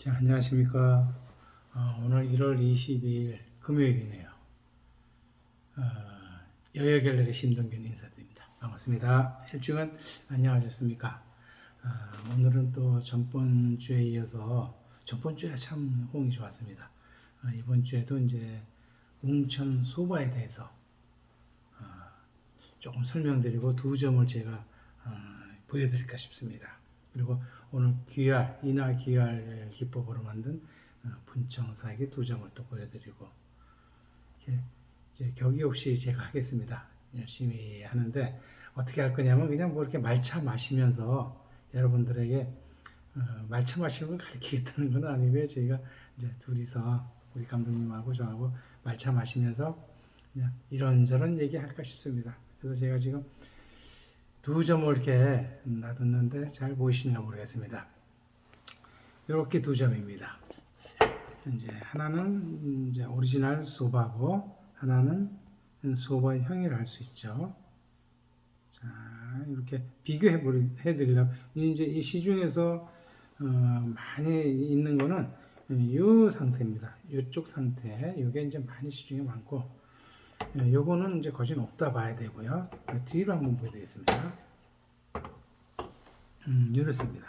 자, 안녕하십니까. 오늘 1월 22일 금요일이네요. 여여 갤러리 신동균 인사드립니다. 반갑습니다. 일주간 안녕하셨습니까? 오늘은 또 전번 주에 이어서 전번 주에 참 호응이 좋았습니다. 이번 주에도 이제 웅천 소바에 대해서 조금 설명드리고 두 점을 제가 보여드릴까 싶습니다. 그리고 오늘 귀할, 이날 귀할 기법으로 만든 분청사기 두 점을 또 보여드리고, 이제 격이 없이 제가 하겠습니다. 열심히 하는데, 어떻게 할 거냐면, 그냥 뭐 이렇게 말차 마시면서 여러분들에게 말차 마시는 걸 가르치겠다는 건 아니고요. 저희가 이제 둘이서, 우리 감독님하고 저하고 말차 마시면서 그냥 이런저런 얘기 할까 싶습니다. 그래서 제가 지금 두 점을 이렇게 놔뒀는데 잘 보이시는가 모르겠습니다. 이렇게 두 점입니다. 이제 하나는 이제 오리지널 소바고 하나는 소바 형이라 할 수 있죠. 자, 이렇게 비교해 드리려고. 이제 이 시중에서 많이 있는 거는 이 상태입니다. 이쪽 상태. 이게 이제 많이 시중에 많고, 요거는 이제 거진 없다 봐야 되고요. 뒤로 한번 보여드리겠습니다. 이렇습니다.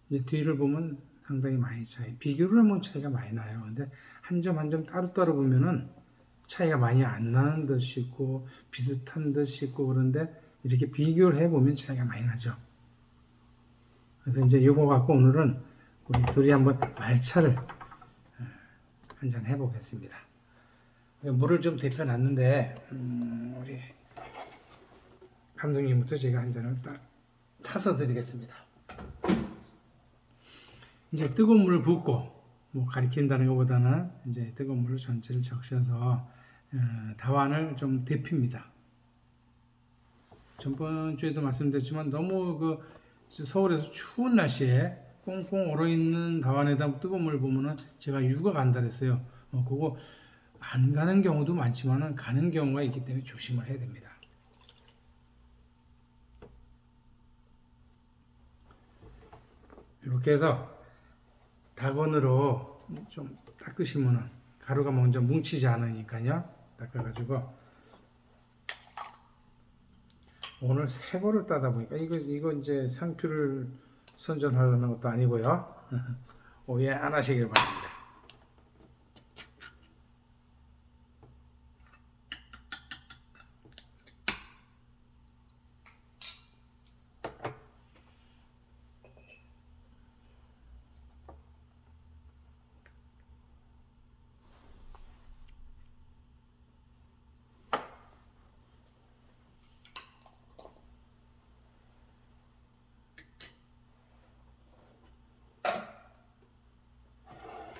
이제 뒤를 보면 상당히 많이 비교를 하면 차이가 많이 나요. 근데 한 점 한 점 따로따로 보면은 차이가 많이 안 나는 듯이 있고, 비슷한 듯이 있고, 그런데 이렇게 비교를 해보면 차이가 많이 나죠. 그래서 이제 요거 갖고 오늘은 우리 둘이 한번 말차를 한잔 해보겠습니다. 물을 좀 데펴놨는데, 우리 감독님부터 제가 한 잔을 딱 타서 드리겠습니다. 이제 뜨거운 물을 붓고, 뭐 가리킨다는 것보다는 이제 뜨거운 물을 전체를 적셔서 다완을 좀 데핍니다. 전번 주에도 말씀드렸지만 너무 서울에서 추운 날씨에 꽁꽁 얼어있는 다완에다 뜨거운 물을 부으면 제가 유가 간다 그랬어요. 그거 안 가는 경우도 많지만 가는 경우가 있기 때문에 조심을 해야 됩니다. 이렇게 해서 닭건으로 좀 닦으시면 가루가 먼저 뭉치지 않으니까요. 닦아가지고 오늘 새 거를 따다 보니까 이거 이제 상표를 선전하려는 것도 아니고요. 오해 안 하시길 바랍니다.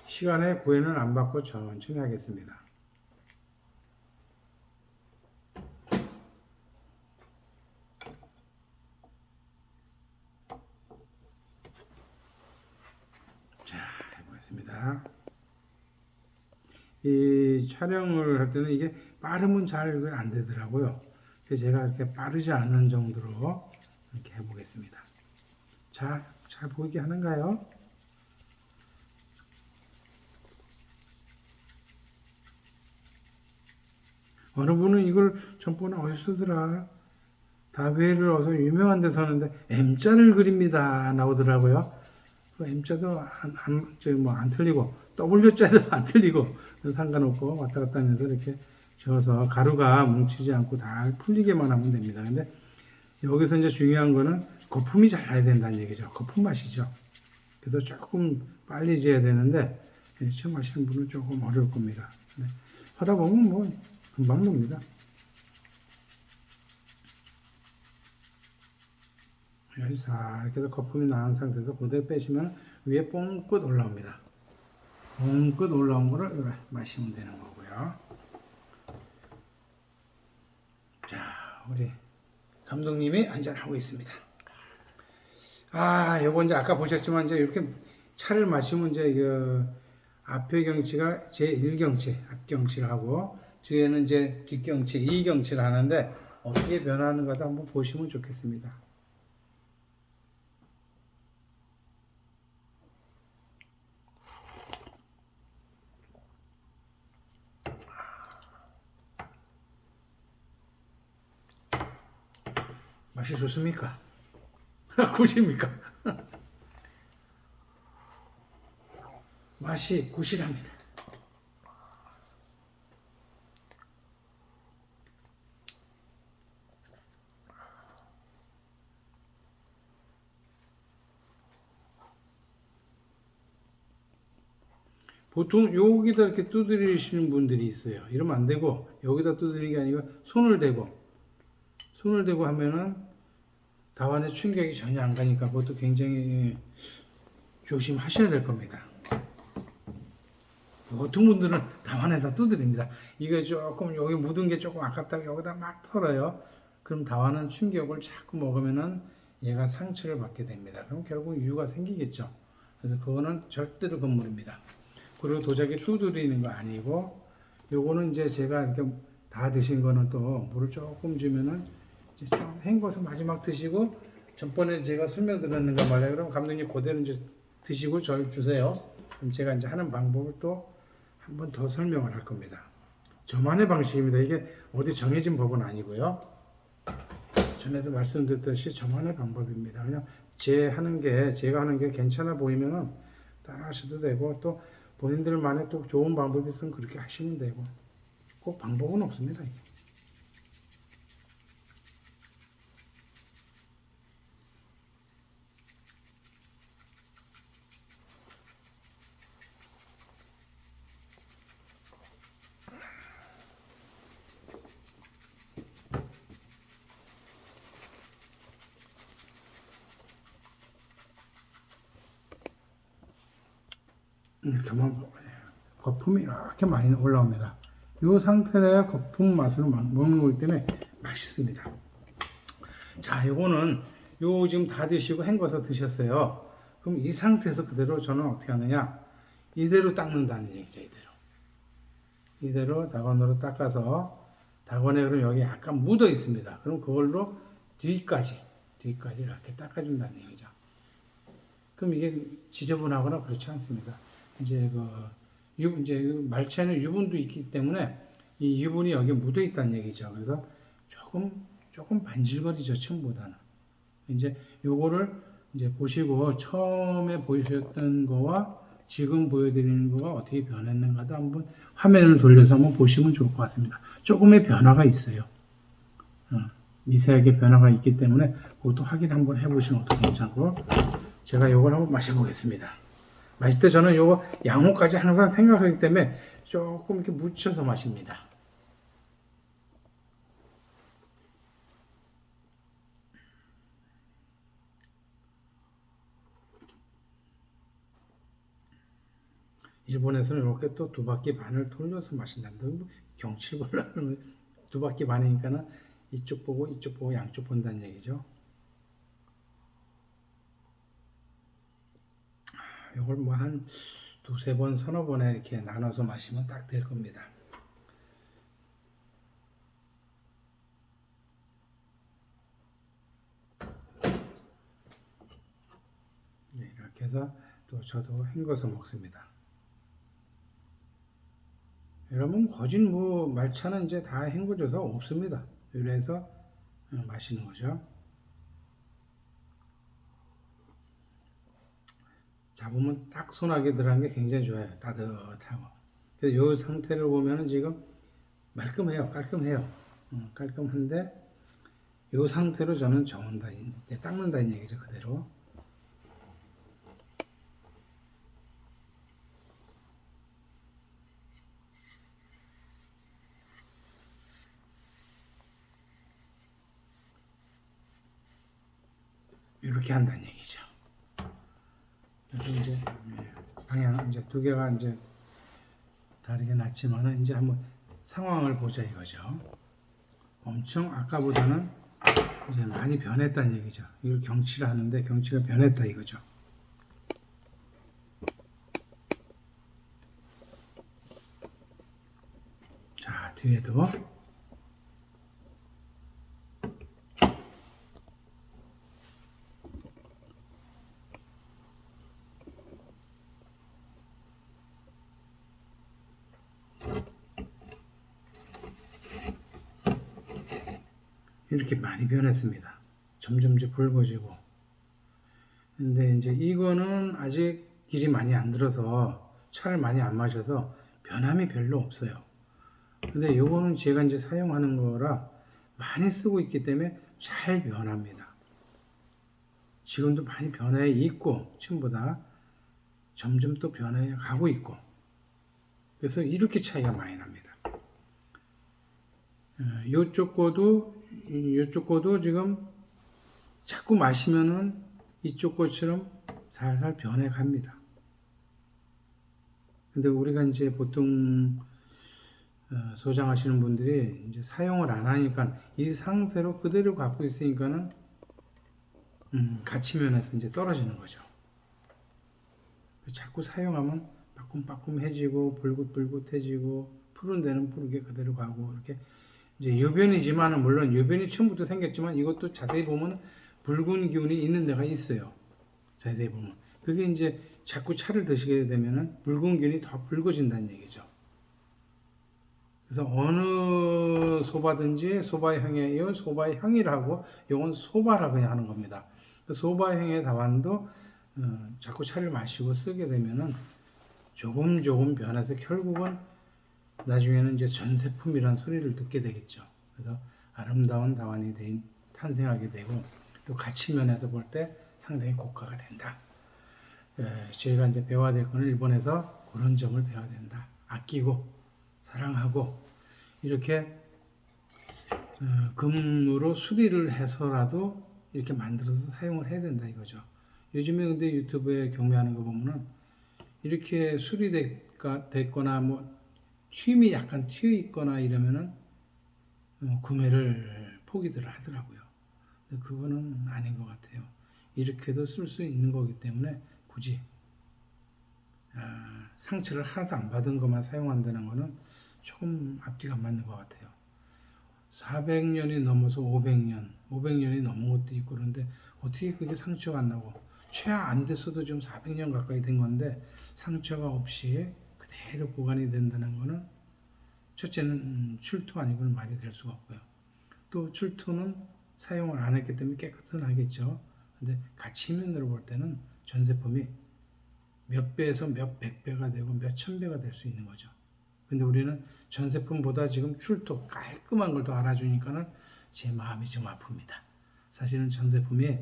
시간에 구애는 안 받고 천천히 하겠습니다. 자, 해보겠습니다. 이 촬영을 할 때는 이게 빠르면 잘 안 되더라고요. 그래서 제가 이렇게 빠르지 않은 정도로 이렇게 해보겠습니다. 자, 잘 보이게 하는가요? 어느 분은 이걸 전번에 어디서 쓰더라? 다회를 어서 유명한 데서 하는데 M자를 그립니다 나오더라고요. 그 M자도 안 틀리고 W자도 안 틀리고 상관없고 왔다 갔다 하면서 이렇게 저어서 가루가 뭉치지 않고 다 풀리게만 하면 됩니다. 근데 여기서 이제 중요한 거는 거품이 잘 나야 된다는 얘기죠. 거품 맛이죠. 그래서 조금 빨리 지어야 되는데 처음 하시는 분은 조금 어려울 겁니다. 하다 보면 뭐 금방 놉니다. 이렇게 해서 거품이 나은 상태에서 그대로 빼시면 위에 뽕끝 올라옵니다. 뽕끝 올라온 거를 이렇게 마시면 되는 거고요. 자, 우리 감독님이 한잔하고 있습니다. 요거 이제 아까 보셨지만 이제 이렇게 차를 마시면 이제 앞의 경치가 제1경치, 앞경치를 하고 뒤에는 이제 뒷경치, 2경치를 하는데 어떻게 변하는가도 한번 보시면 좋겠습니다. 맛이 좋습니까? 굿입니까? 맛이 굿이랍니다. 보통 여기다 이렇게 두드리시는 분들이 있어요. 이러면 안 되고 여기다 두드리는 게 아니고 손을 대고 하면은 다완에 충격이 전혀 안 가니까 그것도 굉장히 조심하셔야 될 겁니다. 보통 분들은 다완에다 두드립니다. 이거 조금 여기 묻은 게 조금 아깝다고 여기다 막 털어요. 그럼 다완은 충격을 자꾸 먹으면은 얘가 상처를 받게 됩니다. 그럼 결국 유가 생기겠죠. 그래서 그거는 절대로 금물입니다. 그리고 도자기 두드리는 거 아니고 요거는 이제 제가 이렇게 다 드신 거는 또 물을 조금 주면은 이제 좀 헹궈서 마지막 드시고 전번에 제가 설명드렸는가 말이에요. 그럼 감독님 그대로 이제 드시고 절 주세요. 그럼 제가 이제 하는 방법을 또 한 번 더 설명을 할 겁니다. 저만의 방식입니다. 이게 어디 정해진 법은 아니고요. 전에도 말씀드렸듯이 저만의 방법입니다. 그냥 제가 하는 게 괜찮아 보이면은 따라 하셔도 되고 또 본인들만의 또 좋은 방법이 있으면 그렇게 하시면 되고 꼭 방법은 없습니다. 이렇게만 거품이 이렇게 많이 올라옵니다. 이 상태에 거품 맛으로 먹는 거기 때문에 맛있습니다. 자, 요거는 요 지금 다 드시고 헹궈서 드셨어요. 그럼 이 상태에서 그대로 저는 어떻게 하느냐? 이대로 닦는다는 얘기죠. 이대로 다건으로 닦아서 다건에 그럼 여기 약간 묻어 있습니다. 그럼 그걸로 뒤까지 이렇게 닦아준다는 얘기죠. 그럼 이게 지저분하거나 그렇지 않습니다. 이제 말차에는 유분도 있기 때문에 이 유분이 여기 묻어 있다는 얘기죠. 그래서 조금 반질거리죠, 처음보다는. 이제 요거를 이제 보시고 처음에 보여주셨던 거와 지금 보여드리는 거가 어떻게 변했는가도 한번 화면을 돌려서 한번 보시면 좋을 것 같습니다. 조금의 변화가 있어요. 미세하게 변화가 있기 때문에 그것도 확인 한번 해보시면 어떻게 괜찮고 제가 요걸 한번 마셔보겠습니다. 마실 때 저는 요거 양호까지 항상 생각하기 때문에 조금 이렇게 묻혀서 마십니다. 일본에서는 이렇게 또 2바퀴 반을 돌려서 마신답니다. 경칠 보려면 2바퀴 반이니까는 이쪽 보고 양쪽 본다는 얘기죠. 이걸 뭐 한 2-3번, 서너 번에 이렇게 나눠서 마시면 딱 될 겁니다. 이렇게 해서 또 저도 헹궈서 먹습니다. 여러분 거진 뭐 말차는 이제 다 헹궈져서 없습니다. 이래서 마시는 거죠. 잡으면 딱 손아귀 들어간 게 굉장히 좋아요. 따뜻하고. 그래서 이 상태를 보면은 지금 말끔해요. 깔끔해요. 깔끔한데 이 상태로 저는 저은다, 이제 닦는다는 얘기죠. 그대로. 이렇게 한다는 얘기죠. 그래서 이제 방향 이제 2개가 이제 다르게 났지만은 이제 한번 상황을 보자 이거죠. 엄청 아까보다는 이제 많이 변했다는 얘기죠. 이걸 경치를 하는데 경치가 변했다 이거죠. 자, 뒤에도 이렇게 많이 변했습니다. 점점 이제 붉어지고. 근데 이제 이거는 아직 길이 많이 안 들어서 차를 많이 안 마셔서 변함이 별로 없어요. 근데 요거는 제가 이제 사용하는 거라 많이 쓰고 있기 때문에 잘 변합니다. 지금도 많이 변해 있고 처음보다 점점 또 변해 가고 있고, 그래서 이렇게 차이가 많이 납니다. 요쪽 거도 지금 자꾸 마시면은 이쪽 것처럼 살살 변해 갑니다. 근데 우리가 이제 보통 소장하시는 분들이 이제 사용을 안 하니까 이 상태로 그대로 갖고 있으니까는 가치 면에서 이제 떨어지는 거죠. 자꾸 사용하면 빠꿈빠꿈해지고 불긋불긋해지고 푸른 데는 푸르게 그대로 가고, 이렇게 이제 요변이지만은, 물론 요변이 처음부터 생겼지만 이것도 자세히 보면 붉은 기운이 있는 데가 있어요. 자세히 보면 그게 이제 자꾸 차를 드시게 되면은 붉은 기운이 더 붉어진다는 얘기죠. 그래서 어느 소바든지 소바향의 이 소바의 향이라고, 이건 소바라 그냥 하는 겁니다. 소바향의 다반도 자꾸 차를 마시고 쓰게 되면은 조금 변해서 결국은 나중에는 이제 전세품이란 소리를 듣게 되겠죠. 그래서 아름다운 다반이 탄생하게 되고, 또 가치 면에서 볼 때 상당히 고가가 된다. 저희가 이제 배워야 될 거는 일본에서 그런 점을 배워야 된다. 아끼고 사랑하고 이렇게 금으로 수리를 해서라도 이렇게 만들어서 사용을 해야 된다 이거죠. 요즘에 근데 유튜브에 경매하는 거 보면은 이렇게 수리됐거나 뭐 튀임이 약간 튀어 있거나 이러면은 구매를 포기들 하더라고요. 근데 그거는 아닌 것 같아요. 이렇게도 쓸 수 있는 거기 때문에 굳이 상처를 하나도 안 받은 것만 사용한다는 거는 조금 앞뒤가 안 맞는 것 같아요. 400년이 넘어서 500년이 넘은 것도 있고, 그런데 어떻게 그게 상처가 안 나고, 최하 안 됐어도 좀 400년 가까이 된 건데 상처가 없이 그대로 보관이 된다는 거는, 첫째는 출토 아니고는 말이 될 수가 없고요. 또 출토는 사용을 안 했기 때문에 깨끗은 하겠죠. 근데 가치 면으로 볼 때는 전세품이 몇 배에서 몇 백 배가 되고 몇 천 배가 될 수 있는 거죠. 근데 우리는 전세품보다 지금 출토 깔끔한 걸 더 알아주니까는 제 마음이 좀 아픕니다. 사실은 전세품이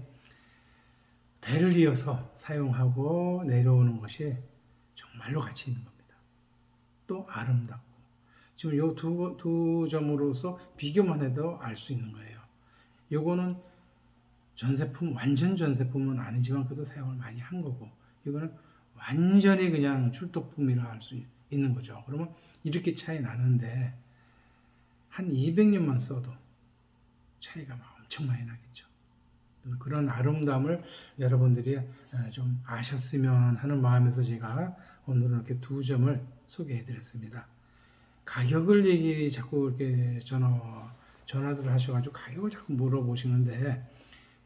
대를 이어서 사용하고 내려오는 것이 정말로 가치 있는 겁니다. 또 아름답고. 지금 요 두 점으로서 비교만 해도 알 수 있는 거예요. 요거는 전세품, 완전 전세품은 아니지만 그래도 사용을 많이 한 거고, 이거는 완전히 그냥 출토품이라 할 수 있는 거죠. 그러면 이렇게 차이 나는데 한 200년만 써도 차이가 엄청 많이 나겠죠. 그런 아름다움을 여러분들이 좀 아셨으면 하는 마음에서 제가 오늘은 이렇게 두 점을 소개해 드렸습니다. 가격을 자꾸 이렇게 전화들을 하셔가지고 가격을 자꾸 물어보시는데,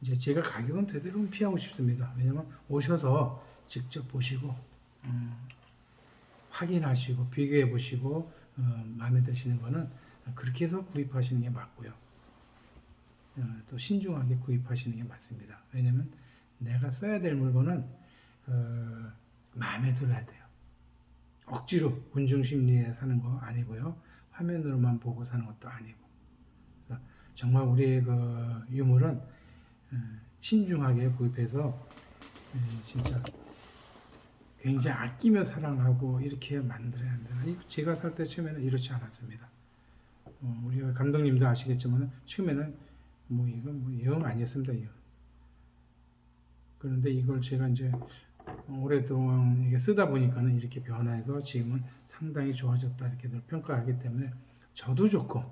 이제 제가 가격은 되도록 피하고 싶습니다. 왜냐면 오셔서 직접 보시고 확인하시고 비교해 보시고 마음에 드시는 거는 그렇게 해서 구입하시는 게 맞고요. 또 신중하게 구입하시는 게 맞습니다. 왜냐면 내가 써야 될 물건은 마음에 들어야 돼요. 억지로 군중심리에 사는 거 아니고요. 화면으로만 보고 사는 것도 아니고. 정말 우리의 그 유물은 신중하게 구입해서 진짜 굉장히 아끼며 사랑하고 이렇게 만들어야 한다. 제가 살 때 처음에는 이렇지 않았습니다. 우리 감독님도 아시겠지만 처음에는 뭐 이건 뭐 영 아니었습니다. 영. 그런데 이걸 제가 이제 오랫동안 이게 쓰다 보니까는 이렇게 변화해서 지금은 상당히 좋아졌다 이렇게들 평가하기 때문에 저도 좋고,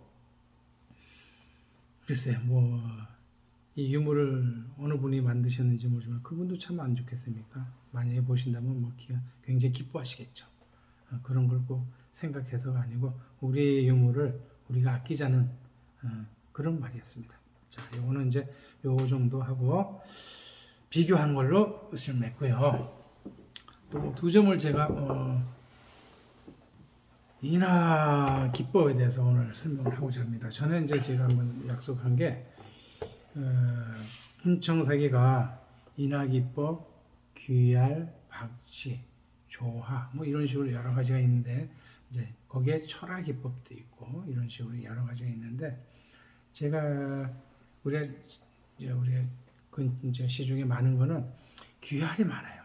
글쎄 뭐 이 유물을 어느 분이 만드셨는지 모르지만 그분도 참 안 좋겠습니까? 만약에 보신다면 뭐 굉장히 기뻐하시겠죠. 그런 걸 꼭 생각해서가 아니고 우리의 유물을 우리가 아끼자는 그런 말이었습니다. 자, 요거는 이제 요 정도 하고 비교한 걸로 끝을 맺고요. 또 두 점을 제가 인하 기법에 대해서 오늘 설명을 하고자 합니다. 전에 이제 제가 한번 약속한 게 분청사기가 인하기법, 귀얄, 박쥐, 조화 뭐 이런 식으로 여러 가지가 있는데 이제 거기에 철화기법도 있고 이런 식으로 여러 가지가 있는데 제가 우리가 이제 시중에 많은 거는 귀얄이 많아요.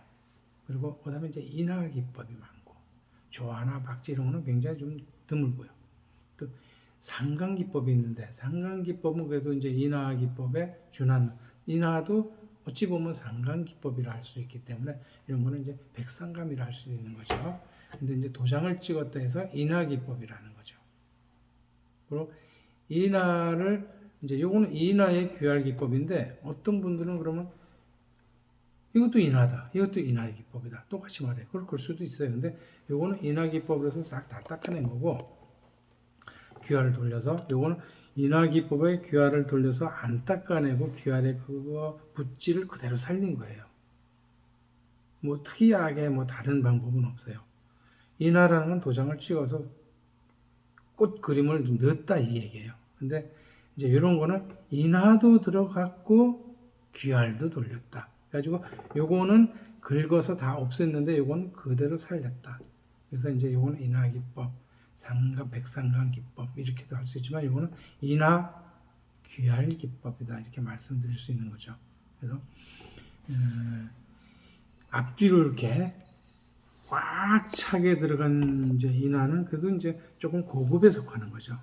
그리고 그다음에 이제 인하기법이 많고 조화나 박쥐 이런 거는 굉장히 좀 드물고요. 또 상강기법이 있는데 상강기법은 그래도 이제 인하기법에 준한 인하도 어찌 보면 상강기법이라 할 수 있기 때문에 이런 거는 이제 백상감이라 할 수 있는 거죠. 근데 이제 도장을 찍었다 해서 인하기법이라는 거죠. 그리고 인하를 이제 요거는 인하의 귀얄기법인데 어떤 분들은 그러면 이것도 인하다, 이것도 인하의 기법이다. 똑같이 말해. 그럴 수도 있어요. 근데 요거는 인하기법으로서 싹 다 닦아낸 거고 귀화를 돌려서 요거는 인하기법의 귀화를 돌려서 안 닦아내고 귀화의 그거 붓질을 그대로 살린 거예요. 뭐 특이하게 뭐 다른 방법은 없어요. 인하라는 건 도장을 찍어서 꽃 그림을 넣었다 이 얘기예요. 근데 이제 이런 거는 인하도 들어갔고 귀활도 돌렸다. 그래가지고 요거는 긁어서 다 없앴는데 요거는 그대로 살렸다. 그래서 이제 요거는 인하기법, 상강, 백상강 기법 이렇게도 할 수 있지만 요거는 인하 귀활 기법이다 이렇게 말씀드릴 수 있는 거죠. 그래서 앞뒤로 이렇게 꽉 차게 들어간 이제 인하는 그래도 이제 조금 고급에 속하는 거죠.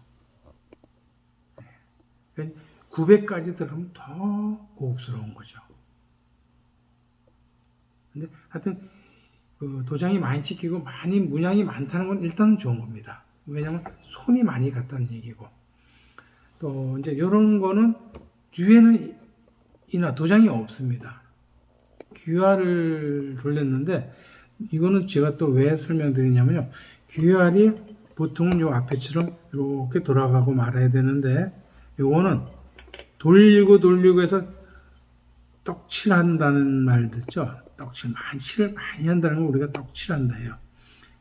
900까지 들어가면 더 고급스러운 거죠. 근데 하여튼 그 도장이 많이 찍히고 많이 문양이 많다는 건 일단 좋은 겁니다. 왜냐면 손이 많이 갔다는 얘기고 또 이제 이런 거는 뒤에는 인하 도장이 없습니다. 귀활을 돌렸는데 이거는 제가 또 왜 설명드리냐면요. 귀활이 보통은 요 앞에처럼 이렇게 돌아가고 말아야 되는데 요거는 돌리고 해서 떡칠한다는 말 듣죠? 칠을 많이 한다는 걸 우리가 떡칠한다 해요.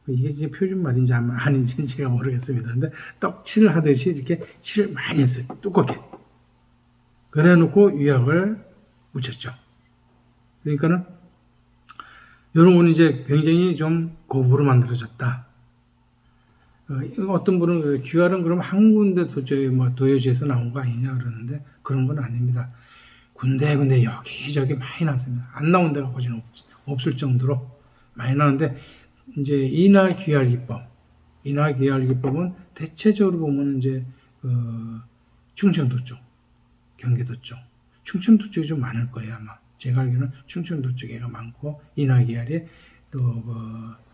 이게 이제 표준말인지 아닌지는 제가 모르겠습니다. 근데 떡칠을 하듯이 이렇게 칠을 많이 했어요. 두껍게. 그래 놓고 유약을 묻혔죠. 그러니까는 이런 건 이제 굉장히 좀 고급으로 만들어졌다. 어떤 분은 귀활은 그럼 한 군데 도저히 뭐 도요지에서 나온 거 아니냐 그러는데 그런 건 아닙니다. 군데 여기저기 많이 나왔습니다. 안 나온 데가 거진 없을 정도로 많이 나왔는데 이제 인하 귀활 기법은 대체적으로 보면 이제 충청도 쪽, 경기도 쪽, 충청도 쪽이 좀 많을 거예요 아마. 제가 알기로는 충청도 쪽에가 많고 인하 귀활이 또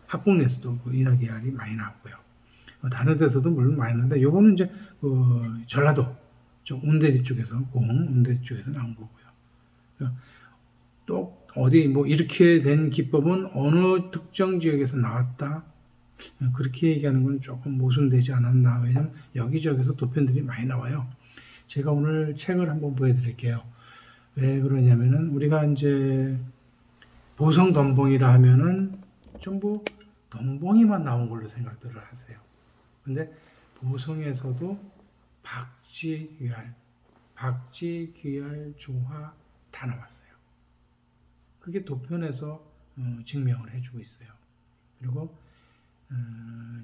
합봉리에서도 인하 귀활이 많이 나왔고요. 다른 데서도 물론 많이 나는데 요거는 이제 전라도 쪽 운대리 쪽에서 운대리 쪽에서 나온 거고요. 또 어디 뭐 이렇게 된 기법은 어느 특정 지역에서 나왔다 그렇게 얘기하는 건 조금 모순되지 않았나. 왜냐면 여기저기서 도편들이 많이 나와요. 제가 오늘 책을 한번 보여드릴게요. 왜 그러냐면은 우리가 이제 보성 덤벙이라 하면은 전부 덤벙이만 나온 걸로 생각들을 하세요. 근데 보성에서도 박쥐 귀활, 조화 다 나왔어요. 그게 도편에서 증명을 해주고 있어요. 그리고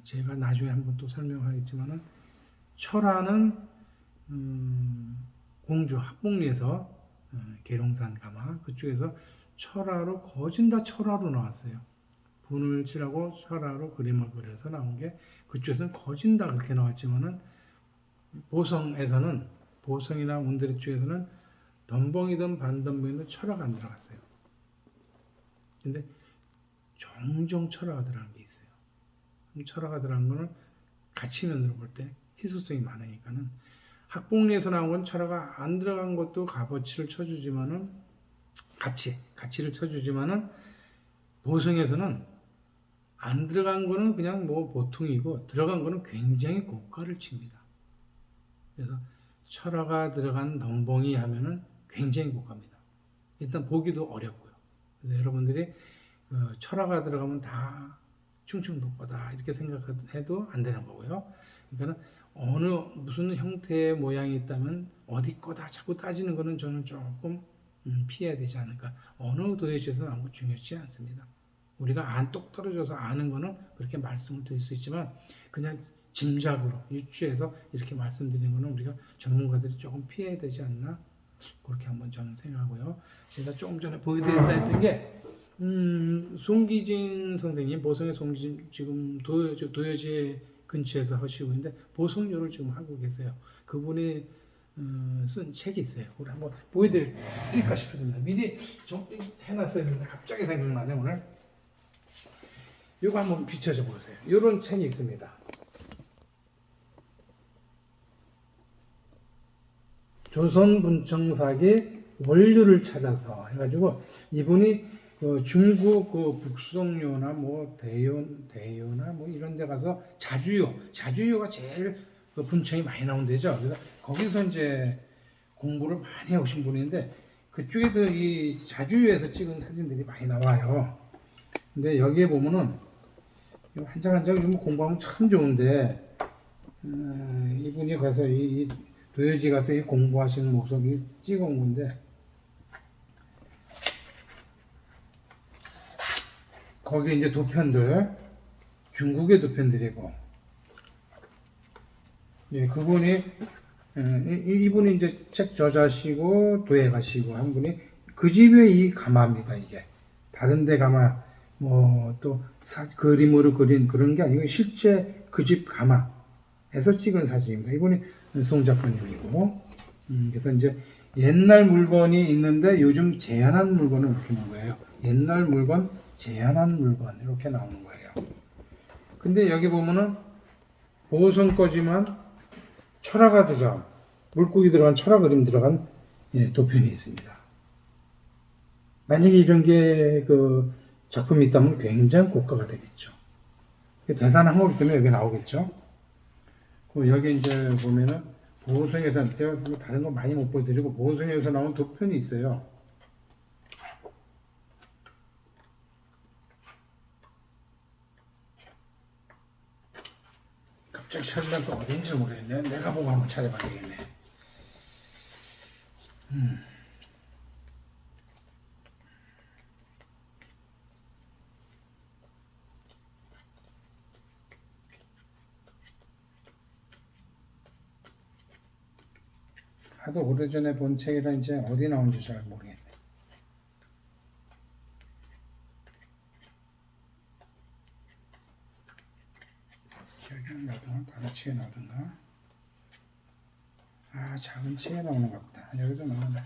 제가 나중에 한번 또 설명하겠지만은 철화는 공주 합봉리에서 계룡산 가마 그쪽에서 철화로 거진 다 철화로 나왔어요. 분을 칠하고 철화로 그림을 그려서 나온 게 그쪽에서는 거진 다 그렇게 나왔지만은 보성이나 운드리 쪽에서는 덤벙이든 반덤벙이든 철화가 안 들어갔어요. 근데 종종 철화가 들어간 게 있어요. 철화가 들어간 거는 가치면으로 볼 때 희소성이 많으니까는 학봉리에서 나온 건 철화가 안 들어간 것도 값어치를 쳐주지만은 가치를 쳐주지만은 보성에서는 안 들어간 거는 그냥 뭐 보통이고 들어간 거는 굉장히 고가를 칩니다. 그래서 철화가 들어간 덤벙이 하면은 굉장히 고가입니다. 일단 보기도 어렵고요. 그래서 여러분들이 철화가 들어가면 다 충청도 거다 이렇게 생각해도 안 되는 거고요. 그러니까 무슨 형태의 모양이 있다면 어디 거다 자꾸 따지는 거는 저는 조금 피해야 되지 않을까. 어느 도예지에서 나온 거 중요치 않습니다. 우리가 똑 떨어져서 아는 거는 그렇게 말씀을 드릴 수 있지만 그냥 짐작으로 유추해서 이렇게 말씀드리는 거는 우리가 전문가들이 조금 피해야 되지 않나 그렇게 한번 저는 생각하고요. 제가 조금 전에 보여드린다 했던 게 송기진 선생님, 보성의 송기진 지금 도여지 근처에서 하시고 있는데 보성료를 지금 하고 계세요. 그분이 쓴 책이 있어요. 우리 한번 보여드릴까 싶습니다. 미리 좀 해놨어야 되는데 갑자기 생각나네 오늘. 이거 한번 비춰줘 보세요. 이런 책이 있습니다. 조선분청사기 원류를 찾아서 해가지고 이분이 중국 북송료나 뭐 대요나 뭐 이런 데 가서 자주요가 제일 분청이 많이 나온 데죠. 그래서 거기서 이제 공부를 많이 해오신 분인데 그쪽에도 이 자주요에서 찍은 사진들이 많이 나와요. 근데 여기에 보면은 한 장 한 장 공부하면 참 좋은데 이분이 가서 이 도여지 가서 이 공부하시는 모습이 찍어온 건데 거기 이제 도편들 중국의 도편들이고 예, 그분이 이분이 이제 책 저자시고 도예가시고 한 분이 그 집의 이 가마입니다. 이게 다른 데 가마 뭐 또 그림으로 그린 그런 게 아니고 실제 그 집 가마에서 찍은 사진입니다. 이분이 송 작가님이고 그래서 이제 옛날 물건이 있는데 요즘 재현한 물건을 이렇게 나온 거예요. 옛날 물건, 재현한 물건 이렇게 나오는 거예요. 근데 여기 보면은 보성 거지만 철화가 들어간 물고기 들어간 철화 그림 들어간 도편이 있습니다. 만약에 이런 게 작품이 있다면 굉장히 고가가 되겠죠. 대단한 거기 때문에 여기 나오겠죠. 여기 이제 보면은 보성에서 제가 다른 거 많이 못 보여드리고 보성에서 나온 도편이 있어요. 갑자기 찾으면 또 어딘지 모르겠네. 내가 보고 한번 찾아봐야 되겠네. 하도 오래전에 본 책이라 이제 어디 나온지 잘 모르겠네. 기억이 안 나던가? 다른 책에 나오던가? 아, 작은 책에 나오는가 보다. 여기도 나오네.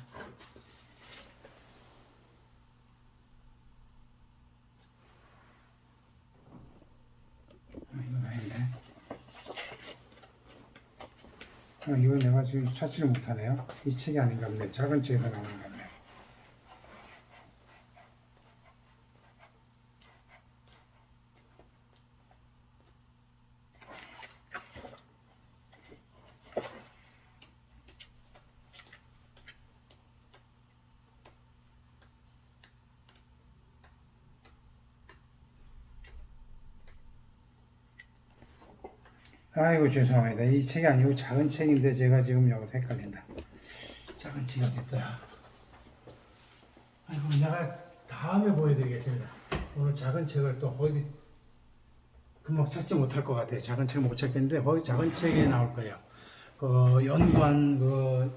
이건 아닌데. 이건 내가 지금 찾지를 못하네요. 이 책이 아닌가 보네. 작은 책에서 나오는가 보네. 아이고 죄송합니다. 이 책이 아니고 작은 책인데 제가 지금 여기서 헷갈린다. 작은 책이 어딨더라. 아이고 내가 다음에 보여드리겠습니다. 오늘 작은 책을 또 어디 금방 찾지 못할 것 같아요. 작은 책 못 찾겠는데 거기 작은 책에 나올 거예요. 연구한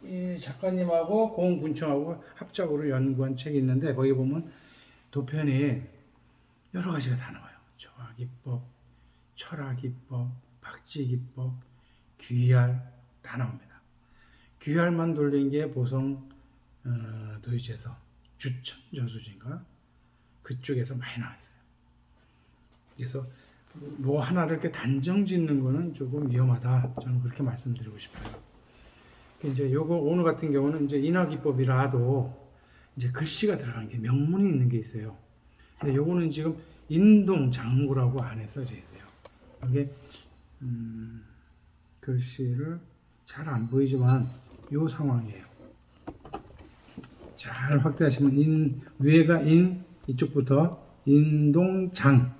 이 작가님하고 공군청하고 합작으로 연구한 책이 있는데 거기 보면 도편이 여러 가지가 다 나와요. 조화기법, 철학기법, 박지기법, 귀활 다 나옵니다. 귀활만 돌린 게 보성 도유지에서 주천 저수지인가 그쪽에서 많이 나왔어요. 그래서 뭐 하나를 이렇게 단정 짓는 거는 조금 위험하다. 저는 그렇게 말씀드리고 싶어요. 이제 요거 오늘 같은 경우는 이제 인화기법이라도 이제 글씨가 들어간 게 명문이 있는 게 있어요. 근데 요거는 지금 인동 장구라고 안에 써져 있어요. 이게 글씨를 잘 안 보이지만 요 상황이에요. 잘 확대하시면 위에가 이쪽부터 인동장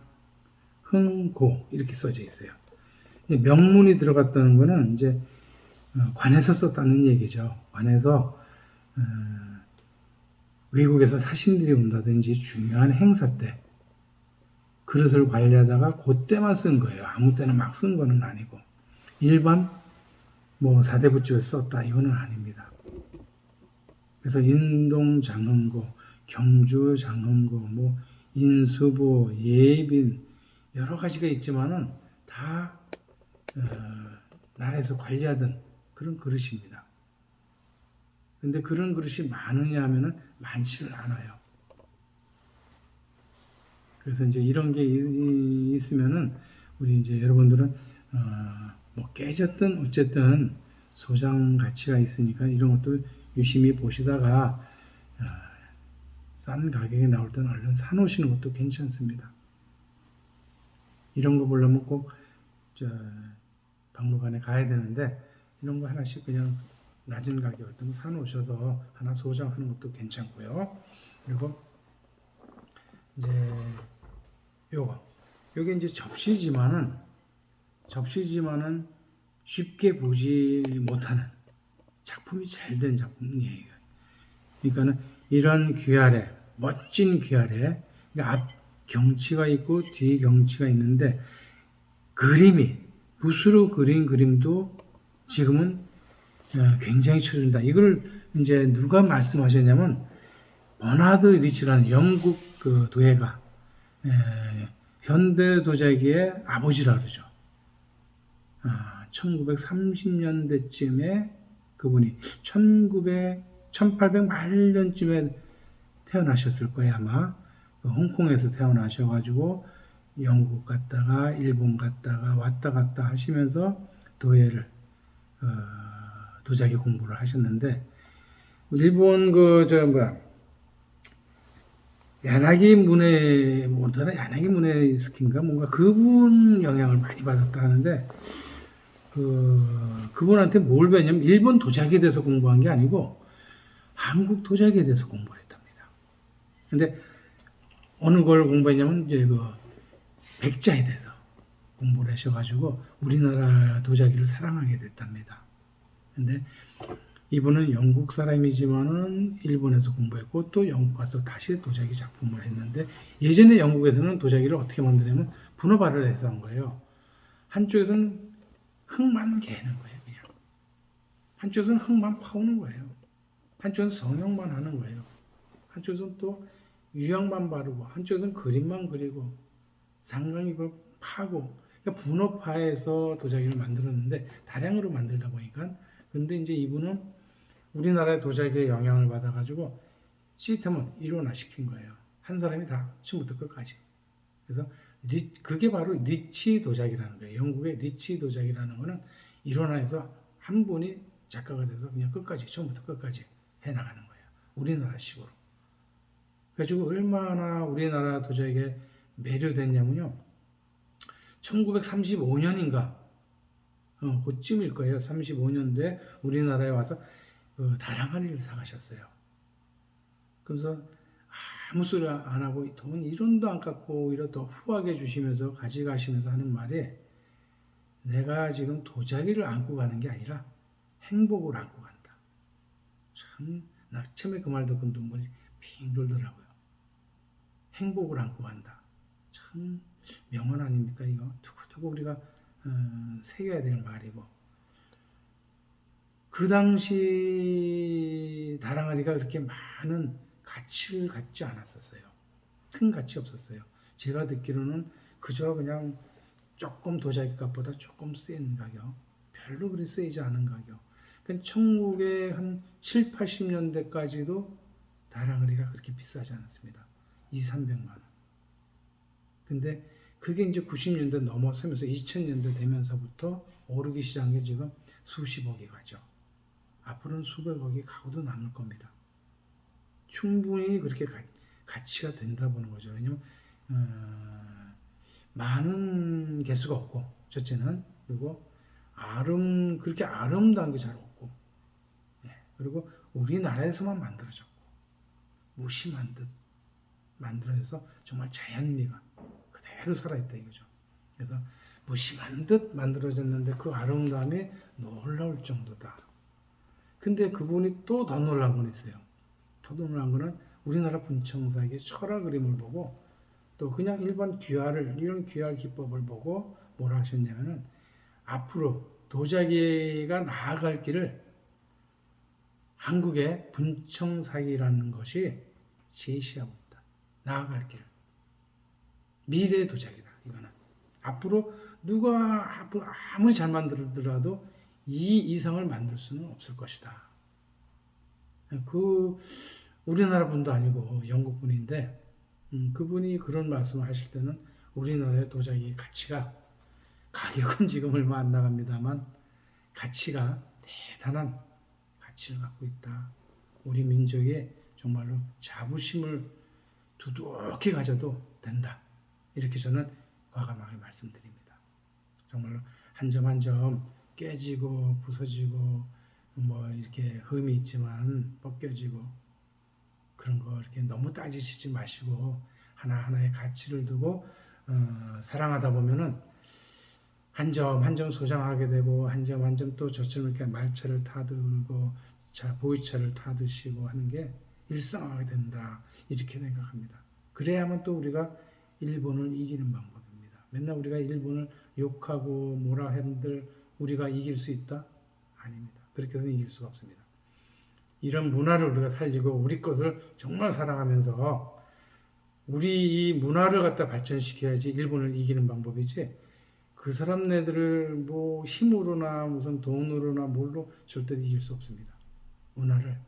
흥고 이렇게 써져 있어요. 명문이 들어갔다는 거는 이제 관에서 썼다는 얘기죠. 관에서 외국에서 사신들이 온다든지 중요한 행사 때 그릇을 관리하다가 그때만 쓴 거예요. 아무 때나 막 쓴 거는 아니고 일반 뭐 사대부집에서 썼다 이거는 아닙니다. 그래서 인동 장흥고, 경주 장흥고, 뭐 인수보, 예빈 여러 가지가 있지만은 다 나라에서 관리하던 그런 그릇입니다. 근데 그런 그릇이 많으냐 하면은 많지를 않아요. 그래서 이제 이런 게 있으면은 우리 이제 여러분들은 뭐 깨졌든 어쨌든 소장 가치가 있으니까 이런 것도 유심히 보시다가 싼 가격에 나올 때는 얼른 사놓으시는 것도 괜찮습니다. 이런 거 보려면 꼭 박물관에 가야 되는데 이런 거 하나씩 그냥 낮은 가격 어떤 거 사놓으셔서 하나 소장하는 것도 괜찮고요. 그리고 이제 요게 이제 접시지만은 쉽게 보지 못하는 작품이 잘 된 작품이에요. 그러니까는 이런 귀활에 멋진 귀활에 그러니까 앞 경치가 있고 뒤 경치가 있는데 그림이 붓으로 그린 그림도 지금은 굉장히 쳐준다. 이걸 이제 누가 말씀하셨냐면 버나드 리치라는 영국 그 도예가 현대 도자기의 아버지라 그러죠. 1930년대쯤에 그분이 1800년쯤에 태어나셨을 거예요 아마. 홍콩에서 태어나셔가지고 영국 갔다가 일본 갔다가 왔다 갔다 하시면서 도예를 도자기 공부를 하셨는데 일본 야나기 무네스키인가 뭔가 그분 영향을 많이 받았다 하는데 그분한테 뭘 배웠냐면 일본 도자기에 대해서 공부한 게 아니고 한국 도자기에 대해서 공부를 했답니다. 근데 어느 걸 공부했냐면 이제 백자에 대해서 공부를 하셔가지고 우리나라 도자기를 사랑하게 됐답니다. 근데 이분은 영국 사람이지만은 일본에서 공부했고 또 영국 가서 다시 도자기 작품을 했는데 예전에 영국에서는 도자기를 어떻게 만드냐면 분업화를 해서 한 거예요. 한쪽에서는 흙만 개는 거예요, 그냥. 한쪽에서는 흙만 파오는 거예요. 한쪽에서는 성형만 하는 거예요. 한쪽에서는 또 유형만 바르고 한쪽에서는 그림만 그리고 상강입을 파고 그러니까 분업화해서 도자기를 만들었는데 다량으로 만들다 보니까 근데 이제 이분은 우리나라의 도자기에 영향을 받아가지고 시스템을 일원화시킨 거예요. 한 사람이 다 처음부터 끝까지. 그래서 그게 바로 리치 도자기라는 거예요. 영국의 리치 도자기라는 거는 일원화해서 한 분이 작가가 돼서 그냥 끝까지 처음부터 끝까지 해나가는 거예요. 우리나라식으로. 그래가지고 얼마나 우리나라 도자기에 매료됐냐면요. 1935년인가 그쯤일 거예요. 35년도에 우리나라에 와서 다랑아리를 사가셨어요. 그래서 아무 소리 안 하고 돈 1원도 안 깎고 오히려 더 후하게 주시면서 가져가시면서 하는 말이 내가 지금 도자기를 안고 가는 게 아니라 행복을 안고 간다. 참, 나 처음에 그 말 듣고 눈물이 핑 돌더라고요. 행복을 안고 간다. 참 명언 아닙니까 이거? 두고두고 우리가 새겨야 될 말이고 그 당시 다랑아리가 그렇게 많은 가치를 갖지 않았었어요. 큰 가치 없었어요. 제가 듣기로는 그저 그냥 조금 도자기 값보다 조금 센 가격, 별로 그리 세지 않은 가격. 그러니까 천국의 한 7, 80년대까지도 다랑아리가 그렇게 비싸지 않았습니다. 2, 300만 원. 근데 그게 이제 90년대 넘어서면서 2000년대 되면서부터 오르기 시작한 게 지금 수십억이 가죠. 앞으로는 수백억이 가고도 남을 겁니다. 충분히 그렇게 가치가 된다 보는 거죠. 왜냐면 많은 개수가 없고 첫째는 그리고 그렇게 아름다운 게 잘 없고 그리고 우리나라에서만 만들어졌고 무심한 듯 만들어져서 정말 자연미가 그대로 살아있다 이거죠. 그래서 무심한 듯 만들어졌는데 그 아름다움이 놀라울 정도다. 근데 그분이 또 더 놀란 건 있어요. 더 놀란 거는 우리나라 분청사기의 철학 그림을 보고 또 그냥 일반 귀화를 이런 귀화 기법을 보고 뭐라 하셨냐면은 앞으로 도자기가 나아갈 길을 한국의 분청사기라는 것이 제시하고 있다. 나아갈 길을. 미래의 도자기다. 이거는 앞으로 누가 아무리 잘 만들더라도 이 이상을 만들 수는 없을 것이다. 그 우리나라 분도 아니고 영국 분인데 그분이 그런 말씀을 하실 때는 우리나라의 도자기 가치가 가격은 지금 얼마 안 나갑니다만 가치가 대단한 가치를 갖고 있다. 우리 민족의 정말로 자부심을 두둑히 가져도 된다. 이렇게 저는 과감하게 말씀드립니다. 정말로 한 점 한 점 깨지고 부서지고 뭐 이렇게 흠이 있지만 벗겨지고 그런 거 이렇게 너무 따지시지 마시고 하나하나의 가치를 두고 사랑하다 보면은 한 점 한 점 소장하게 되고 한 점 한 점 또 저처럼 이렇게 말차를 타들고 보이차를 타드시고 하는 게 일상화가 된다 이렇게 생각합니다. 그래야만 또 우리가 일본을 이기는 방법입니다. 맨날 우리가 일본을 욕하고 뭐라 한들 우리가 이길 수 있다? 아닙니다. 그렇게 해서는 이길 수가 없습니다. 이런 문화를 우리가 살리고 우리 것을 정말 사랑하면서 우리 이 문화를 갖다 발전시켜야지 일본을 이기는 방법이지 그 사람네들을 뭐 힘으로나 무슨 돈으로나 뭘로 절대 이길 수 없습니다. 문화를.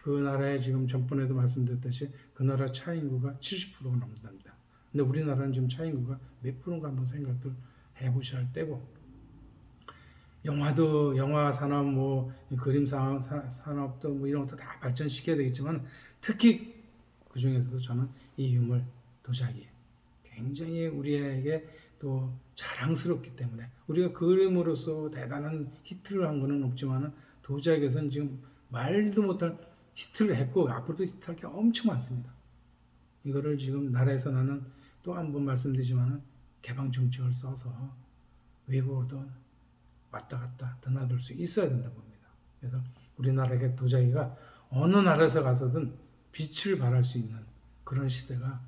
그 나라에 지금 전번에도 말씀드렸듯이 그 나라 차인구가 70%가 넘는답니다. 근데 우리나라는 지금 차인구가 몇 프로인가 한번 생각들 해보셔야 할 때고 영화도 영화 산업 뭐 그림 산업도 뭐 이런 것도 다 발전시켜야 되겠지만 특히 그 중에서도 저는 이 유물 도자기 굉장히 우리에게 또 자랑스럽기 때문에 우리가 그림으로써 대단한 히트를 한 거는 없지만은 도자기에서는 지금 말도 못할 히트를 했고 앞으로도 히트할 게 엄청 많습니다. 이거를 지금 나라에서 나는 또 한 번 말씀드리지만은 개방 정책을 써서 외국으로도 왔다 갔다 드나들 수 있어야 된다 봅니다. 그래서 우리나라의 도자기가 어느 나라에서 가서든 빛을 발할 수 있는 그런 시대가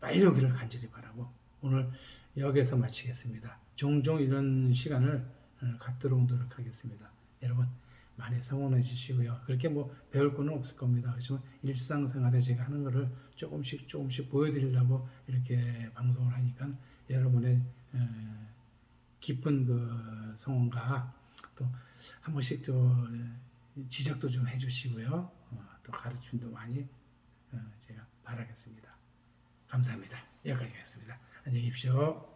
빨리 오기를 간절히 바라고 오늘 여기에서 마치겠습니다. 종종 이런 시간을 갖도록 노력하겠습니다. 여러분 많이 성원해 주시고요. 그렇게 뭐 배울 거는 없을 겁니다. 그렇지만 일상생활에 제가 하는 거를 조금씩 보여드리려고 이렇게 방송을 하니까 여러분의 깊은 그 성원과 또 한 번씩 또 지적도 좀 해주시고요. 또 가르침도 많이 제가 바라겠습니다. 감사합니다. 여기까지 하겠습니다. 안녕히 계십시오.